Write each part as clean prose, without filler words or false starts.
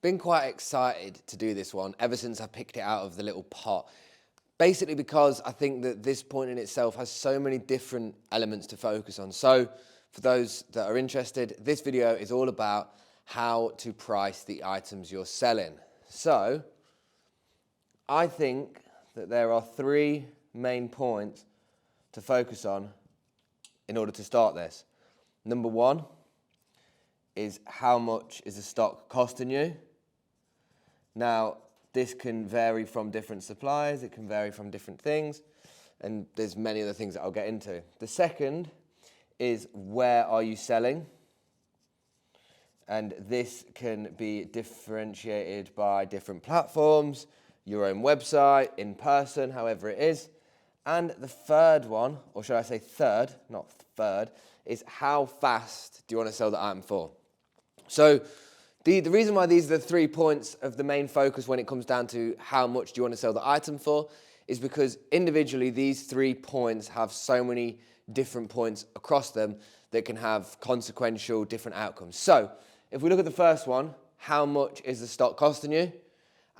been quite excited to do this one ever since I picked it out of the little pot. Basically because I think that this point in itself has so many different elements to focus on. So for those that are interested, this video is all about how to price the items you're selling. So I think that there are three main points to focus on in order to start this. Number one is how much is the stock costing you? Now, this can vary from different suppliers, it can vary from different things, and there's many other things that I'll get into. The second is where are you selling? And this can be differentiated by different platforms, your own website, in person, however it is. And the third one, or should I say third, not third, is how fast do you want to sell the item for? So the reason why these are the 3 points of the main focus when it comes down to how much do you want to sell the item for is because individually these 3 points have so many different points across them that can have consequential different outcomes. So if we look at the first one, how much is the stock costing you?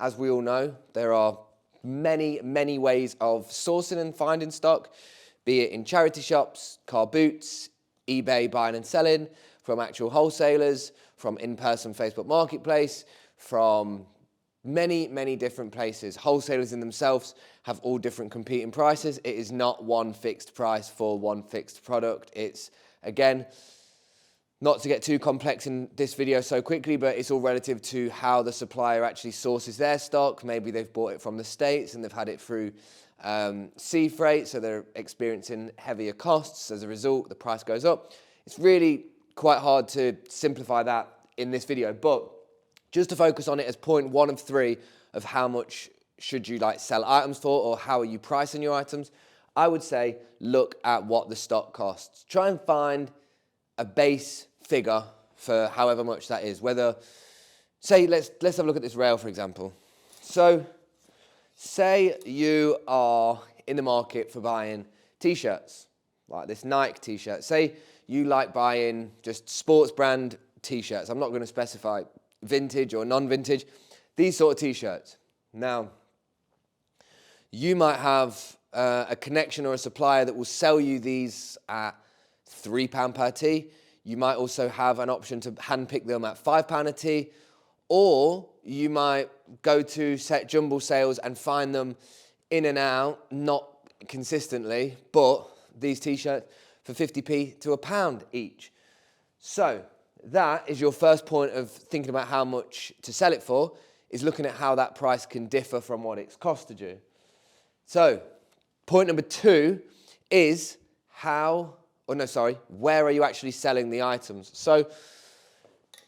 As we all know, there are many ways of sourcing and finding stock, be it in charity shops, car boots, eBay buying and selling, from actual wholesalers, from in-person Facebook Marketplace, from many different places. Wholesalers in themselves have all different competing prices. It is not one fixed price for one fixed product. It's, again, not to get too complex in this video so quickly, but it's all relative to how the supplier actually sources their stock. Maybe they've bought it from the States and they've had it through sea freight, so they're experiencing heavier costs. As a result, the price goes up. It's really quite hard to simplify that in this video, but just to focus on it as point 1 of 3 of how much should you sell items for, or how are you pricing your items, I would say look at what the stock costs. Try and find a base figure for however much that is. Whether, say, let's have a look at this rail, for example. So say you are in the market for buying t-shirts, like this Nike t-shirt. Say you like buying just sports brand t-shirts. I'm not going to specify vintage or non-vintage. These sort of t-shirts. Now, you might have a connection or a supplier that will sell you these at £3 per tee. You might also have an option to handpick them at £5 a tee. Or you might go to set jumble sales and find them in and out, not consistently, but these t-shirts for 50p to £1 each. So that is your first point of thinking about how much to sell it for, is looking at how that price can differ from what it's costed you. So point number 2 is where are you actually selling the items? So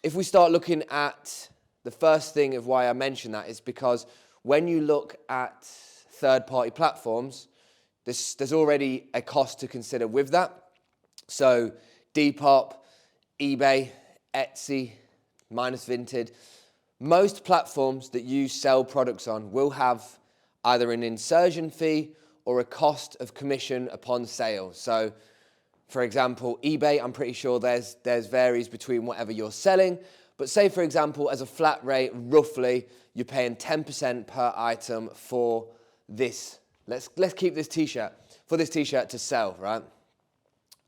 if we start looking at the first thing of why I mention that is because when you look at third-party platforms, there's already a cost to consider with that. So Depop, eBay, Etsy, Minus Vinted, most platforms that you sell products on will have either an insertion fee or a cost of commission upon sale. So for example, eBay, I'm pretty sure there's varies between whatever you're selling. But say, for example, as a flat rate, roughly, you're paying 10% per item for this. Let's keep this t-shirt, for this t-shirt to sell, right?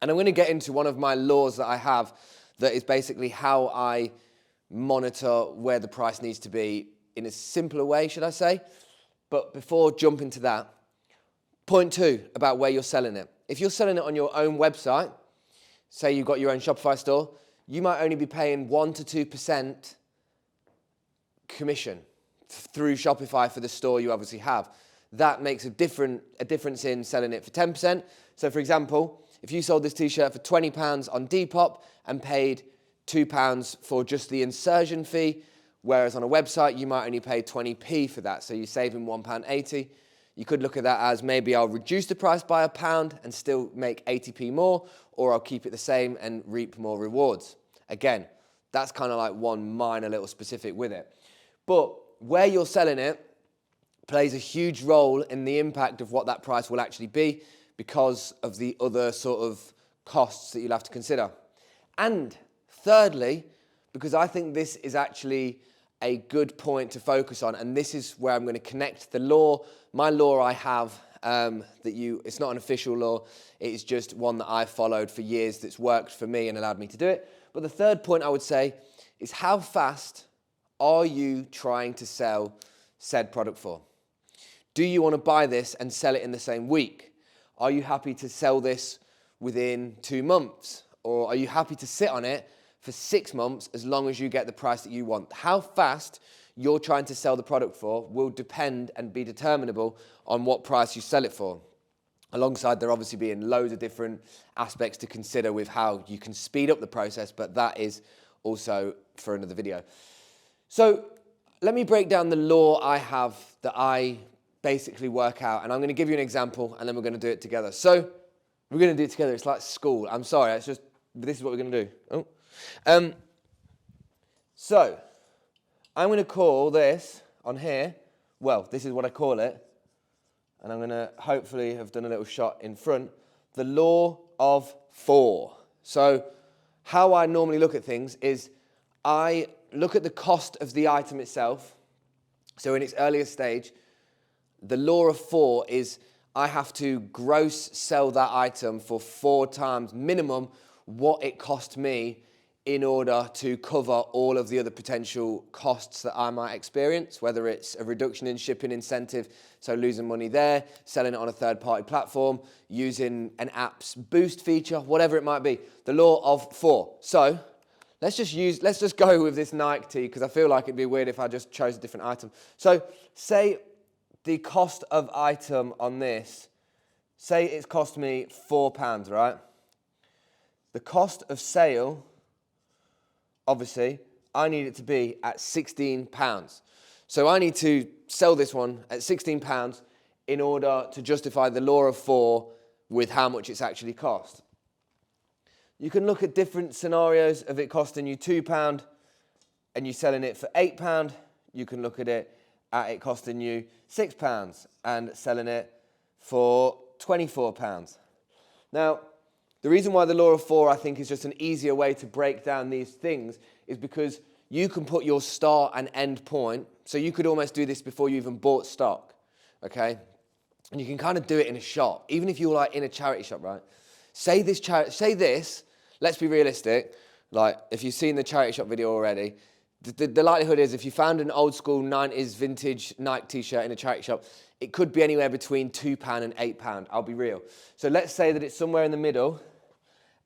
And I'm going to get into one of my laws that I have that is basically how I monitor where the price needs to be in a simpler way, should I say. But before jumping to that, point 2 about where you're selling it. If you're selling it on your own website, say you've got your own Shopify store, you might only be paying 1 to 2% commission through Shopify for the store you obviously have. That makes a difference in selling it for 10%. So for example, if you sold this t-shirt for £20 on Depop and paid £2 for just the insertion fee, whereas on a website you might only pay 20p for that, so you're saving £1.80. You could look at that as maybe I'll reduce the price by £1 and still make 80p more, or I'll keep it the same and reap more rewards. Again, that's kind of like one minor little specific with it. But where you're selling it plays a huge role in the impact of what that price will actually be because of the other sort of costs that you'll have to consider. And thirdly, because I think this is actually a good point to focus on, and this is where I'm going to connect the law, my law I have, it's not an official law, it is just one that I've followed for years that's worked for me and allowed me to do it. But the third point I would say is, how fast are you trying to sell said product for? Do you want to buy this and sell it in the same week? Are you happy to sell this within 2 months? Or are you happy to sit on it for 6 months as long as you get the price that you want? How fast you're trying to sell the product for will depend and be determinable on what price you sell it for. Alongside there obviously being loads of different aspects to consider with how you can speed up the process, but that is also for another video. So let me break down the law I have that I basically work out, and I'm going to give you an example and then we're going to do it together. So we're going to do it together. It's like school. I'm sorry, it's just, this is what we're going to do. So I'm going to call this on here, well, this is what I call it, and I'm going to hopefully have done a little shot in front, the law of 4. So how I normally look at things is I look at the cost of the item itself. So in its earliest stage, the law of 4 is I have to gross sell that item for 4 times minimum what it cost me in order to cover all of the other potential costs that I might experience, whether it's a reduction in shipping incentive, so losing money there, selling it on a third-party platform, using an app's boost feature, whatever it might be. The law of 4. So let's just go with this Nike tee, because I feel like it'd be weird if I just chose a different item. So say the cost of item on this, say it's cost me £4, right? The cost of sale, obviously, I need it to be at £16. So I need to sell this one at £16 in order to justify the law of 4 with how much it's actually cost. You can look at different scenarios of it costing you £2 and you selling it for £8. You can look at it costing you £6 and selling it for £24. Now, the reason why the law of 4, I think, is just an easier way to break down these things is because you can put your start and end point. So you could almost do this before you even bought stock, okay? And you can kind of do it in a shop, even if you're like in a charity shop, right? Say this, let's be realistic. Like, if you've seen the charity shop video already, the likelihood is if you found an old school 90s vintage Nike t-shirt in a charity shop, it could be anywhere between £2 and £8, I'll be real. So let's say that it's somewhere in the middle.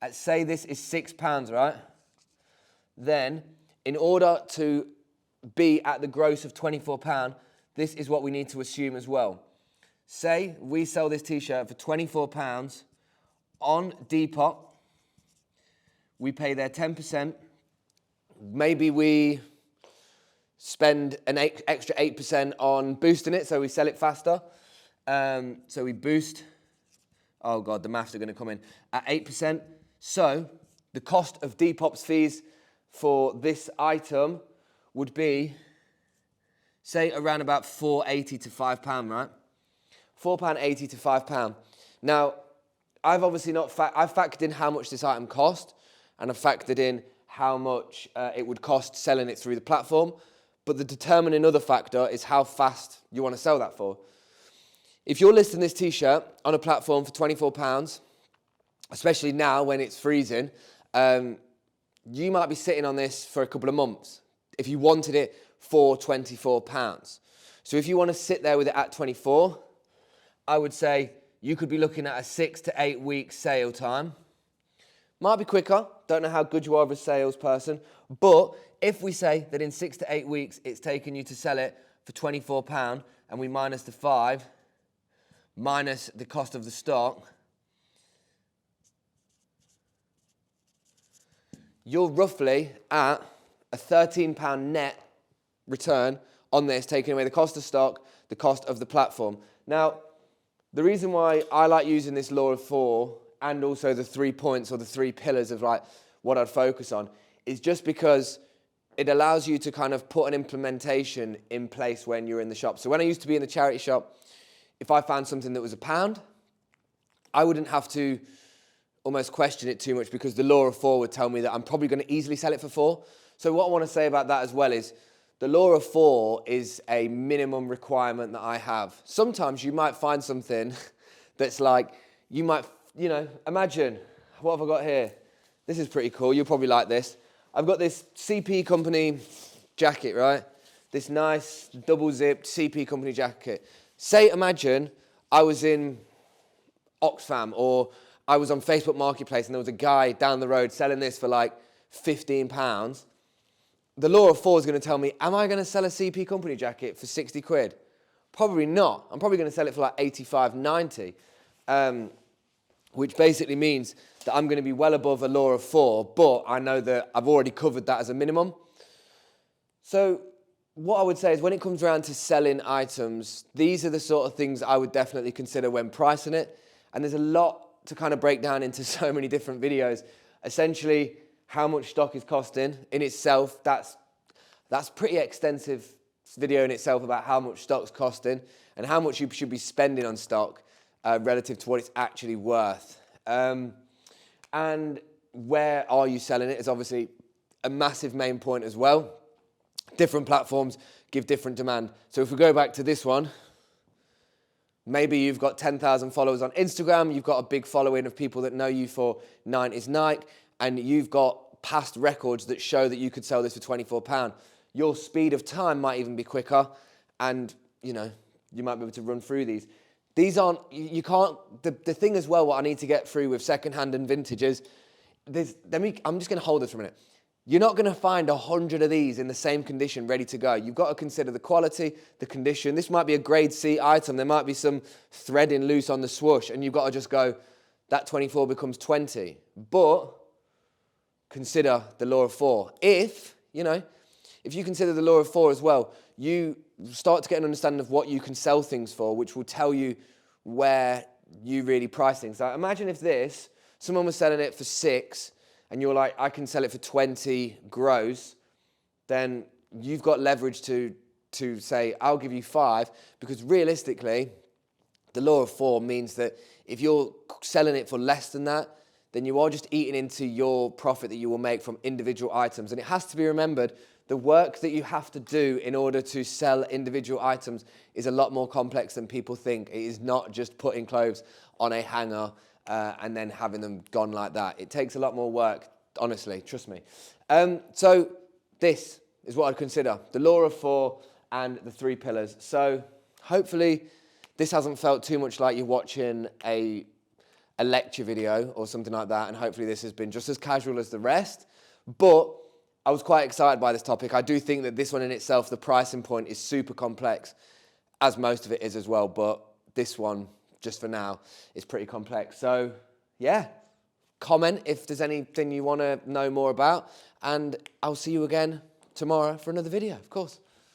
Let's say this is £6, right? Then, in order to be at the gross of £24, this is what we need to assume as well. Say we sell this t-shirt for £24 on Depop. We pay their 10%. Maybe we spend an extra 8% on boosting it, so we sell it faster. So we boost, oh God, the maths are going to come in, at 8%. So the cost of Depop's fees for this item would be, say, around about £4.80 to £5, right? £4.80 to £5. Now, I've obviously I've factored in how much this item cost, and I've factored in how much it would cost selling it through the platform. But the determining other factor is how fast you want to sell that for. If you're listing this t-shirt on a platform for £24, especially now when it's freezing, you might be sitting on this for a couple of months if you wanted it for £24. So if you want to sit there with it at 24, I would say you could be looking at a 6 to 8 week sale time. Might be quicker, don't know how good you are as a salesperson, but if we say that in 6 to 8 weeks it's taken you to sell it for £24 and we minus the 5, minus the cost of the stock, you're roughly at a £13 net return on this, taking away the cost of stock, the cost of the platform. Now, the reason why I like using this law of 4 and also the 3 points or the 3 pillars of like what I'd focus on is just because it allows you to kind of put an implementation in place when you're in the shop. So when I used to be in the charity shop, if I found something that was £1, I wouldn't have to almost question it too much because the law of 4 would tell me that I'm probably going to easily sell it for 4. So what I want to say about that as well is The law of 4 is a minimum requirement that I have. Sometimes you might find something that's like, imagine, what have I got here? This is pretty cool. You'll probably like this. I've got this CP Company jacket, right? This nice double-zipped CP Company jacket. Imagine I was in Oxfam or I was on Facebook Marketplace and there was a guy down the road selling this for like £15. The law of 4 is going to tell me, am I going to sell a CP Company jacket for 60 quid? Probably not. I'm probably going to sell it for like 85, 90, which basically means that I'm going to be well above a law of 4, but I know that I've already covered that as a minimum. So what I would say is when it comes around to selling items, these are the sort of things I would definitely consider when pricing it. And there's a lot to kind of break down into so many different videos. Essentially, how much stock is costing in itself, that's pretty extensive video in itself about how much stock's costing and how much you should be spending on stock relative to what it's actually worth. And where are you selling it is obviously a massive main point as well. Different platforms give different demand. So if we go back to this one, maybe you've got 10,000 followers on Instagram, you've got a big following of people that know you for 90s Nike, and you've got past records that show that you could sell this for £24. Your speed of time might even be quicker, and you might be able to run through these. These aren't, you can't, the thing as well, what I need to get through with secondhand and vintage is, I'm just going to hold this for a minute. You're not going to find 100 of these in the same condition ready to go. You've got to consider the quality, the condition. This might be a grade C item. There might be some threading loose on the swoosh, and you've got to just go, that 24 becomes 20. But consider the law of 4. If you consider the law of 4 as well, you start to get an understanding of what you can sell things for, which will tell you where you really price things. So imagine if someone was selling it for 6, and you're like, I can sell it for 20 gross, then you've got leverage to say, I'll give you 5, because realistically, the law of 4 means that if you're selling it for less than that, then you are just eating into your profit that you will make from individual items. And it has to be remembered, the work that you have to do in order to sell individual items is a lot more complex than people think. It is not just putting clothes on a hanger and then having them gone like that. It takes a lot more work, honestly, trust me. So this is what I'd consider the law of 4 and the 3 pillars. So hopefully this hasn't felt too much like you're watching a lecture video or something like that, and hopefully this has been just as casual as the rest. But I was quite excited by this topic. I do think that this one in itself, the pricing point, is super complex, as most of it is as well, but this one, just for now, is pretty complex. So yeah, comment if there's anything you want to know more about, and I'll see you again tomorrow for another video, of course.